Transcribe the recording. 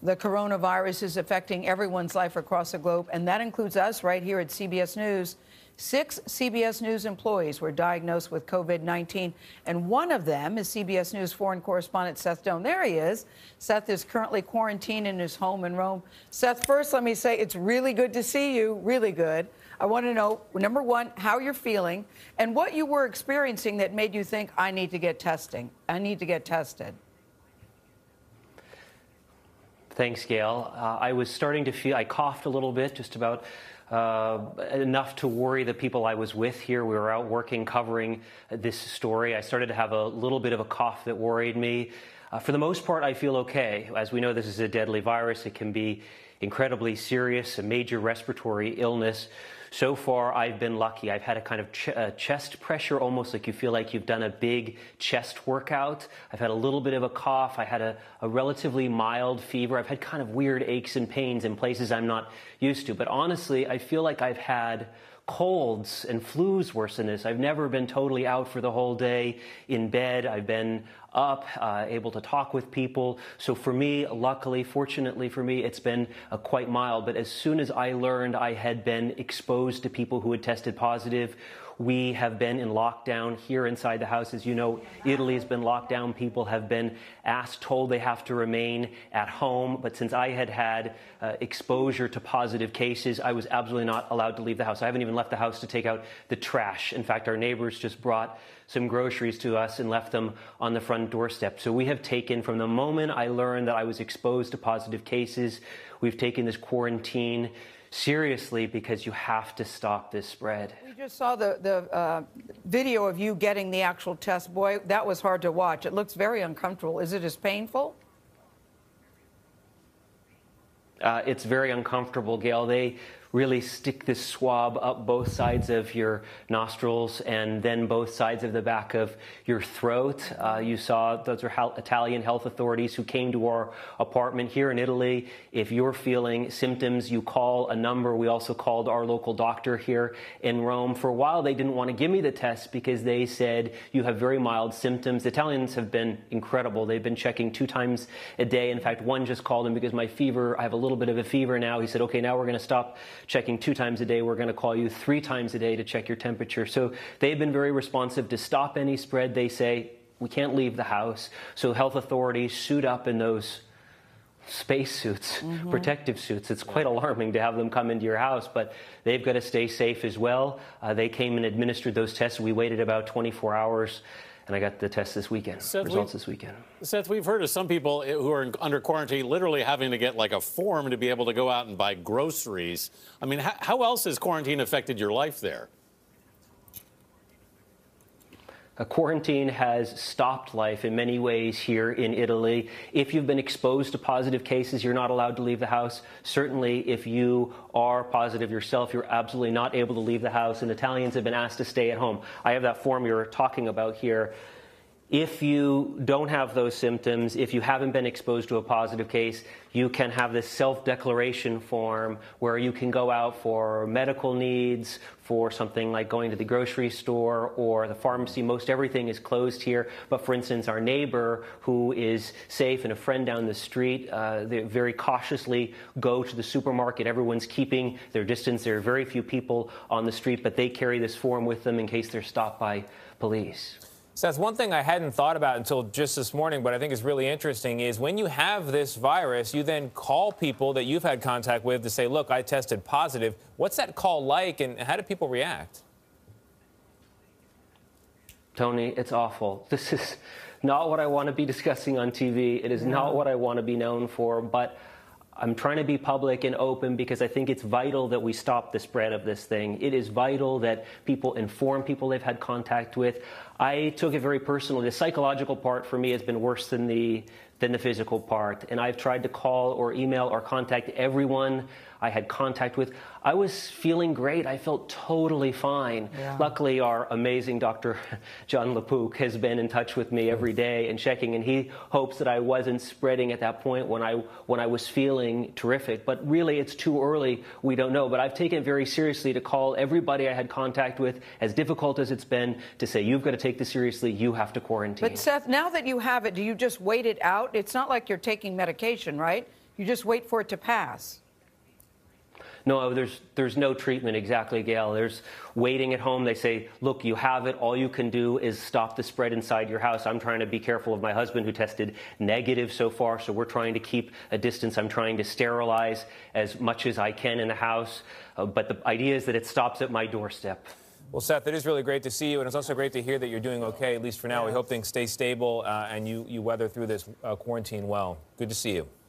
The coronavirus is affecting everyone's life across the globe, and that includes us right here at CBS News. 6 CBS News employees were diagnosed with COVID-19, and one of them is CBS News foreign correspondent Seth Doane. There he is. Seth is currently quarantined in his home in Rome. Seth, first let me say it's really good to see you, really good. I want to know, number one, how you're feeling and what you were experiencing that made you think, I need to get tested. Thanks, Gail. I was starting to feel, I coughed a little bit, just about enough to worry the people I was with here. We were out working, covering this story. I started to have a little bit of a cough that worried me. For the most part, I feel okay. As we know, this is a deadly virus. It can be incredibly serious, a major respiratory illness. So far, I've been lucky. I've had a kind of chest pressure, almost like you feel like you've done a big chest workout. I've had a little bit of a cough. I had a relatively mild fever. I've had kind of weird aches and pains in places I'm not used to. But honestly, I feel like I've had colds and flus worse than this. I've never been totally out for the whole day in bed. I've been up, able to talk with people. So for me, luckily, fortunately for me, it's been quite mild. But as soon as I learned I had been exposed to people who had tested positive, we have been in lockdown here inside the house. As you know, Italy has been locked down. People have been told they have to remain at home. But since I had had exposure to positive cases, I was absolutely not allowed to leave the house. I haven't even left the house to take out the trash. In fact, our neighbors just brought some groceries to us and left them on the front doorstep. So we have taken, from the moment I learned that I was exposed to positive cases, we've taken this quarantine seriously because you have to stop this spread. We just saw the video of you getting the actual test. Boy, that was hard to watch. It looks very uncomfortable. Is it as painful? It's very uncomfortable, Gail. They really stick this swab up both sides of your nostrils and then both sides of the back of your throat. You saw those are Italian health authorities who came to our apartment here in Italy. If you're feeling symptoms, you call a number. We also called our local doctor here in Rome. For a while, they didn't want to give me the test because they said you have very mild symptoms. The Italians have been incredible. They've been checking 2 times a day. In fact, one just called him because my fever, I have a little bit of a fever now. He said, okay, now we're going to stop checking 2 times a day. We're going to call you 3 times a day to check your temperature. So they've been very responsive to stop any spread. They say we can't leave the house. So health authorities suit up in those space suits, protective suits. It's quite alarming to have them come into your house, but they've got to stay safe as well. They came and administered those tests. We waited about 24 hours. And I got the test this weekend, results this weekend. Seth, we've heard of some people who are under quarantine literally having to get like a form to be able to go out and buy groceries. I mean, how else has quarantine affected your life there? Quarantine has stopped life in many ways here in Italy. If you've been exposed to positive cases, you're not allowed to leave the house. Certainly, if you are positive yourself, you're absolutely not able to leave the house, and Italians have been asked to stay at home. I have that form you're talking about here. If you don't have those symptoms, if you haven't been exposed to a positive case, you can have this self-declaration form where you can go out for medical needs, for something like going to the grocery store or the pharmacy. Most everything is closed here. But for instance, our neighbor who is safe and a friend down the street, they very cautiously go to the supermarket. Everyone's keeping their distance. There are very few people on the street, but they carry this form with them in case they're stopped by police. Seth, one thing I hadn't thought about until just this morning, but I think is really interesting, is when you have this virus, you then call people that you've had contact with to say, look, I tested positive. What's that call like, and how do people react? Tony, it's awful. This is not what I want to be discussing on TV. It is not what I want to be known for, but I'm trying to be public and open because I think it's vital that we stop the spread of this thing. It is vital that people inform people they've had contact with. I took it very personally. The psychological part for me has been worse than the physical part. And I've tried to call or email or contact everyone I had contact with. I was feeling great. I felt totally fine. Yeah. Luckily, our amazing Dr. John LaPook has been in touch with me every day and checking, and he hopes that I wasn't spreading at that point when I was feeling terrific. But really, it's too early. We don't know. But I've taken it very seriously to call everybody I had contact with, as difficult as it's been, to say, you've got to take this seriously. You have to quarantine. But Seth, now that you have it, do you just wait it out? It's not like you're taking medication, right? You just wait for it to pass. No, there's no treatment, exactly, Gail. There's waiting at home. They say, look, you have it. All you can do is stop the spread inside your house. I'm trying to be careful of my husband, who tested negative so far, so we're trying to keep a distance. I'm trying to sterilize as much as I can in the house. But the idea is that it stops at my doorstep. Well, Seth, it is really great to see you, and it's also great to hear that you're doing okay, at least for now. We hope things stay stable and you weather through this quarantine well. Good to see you.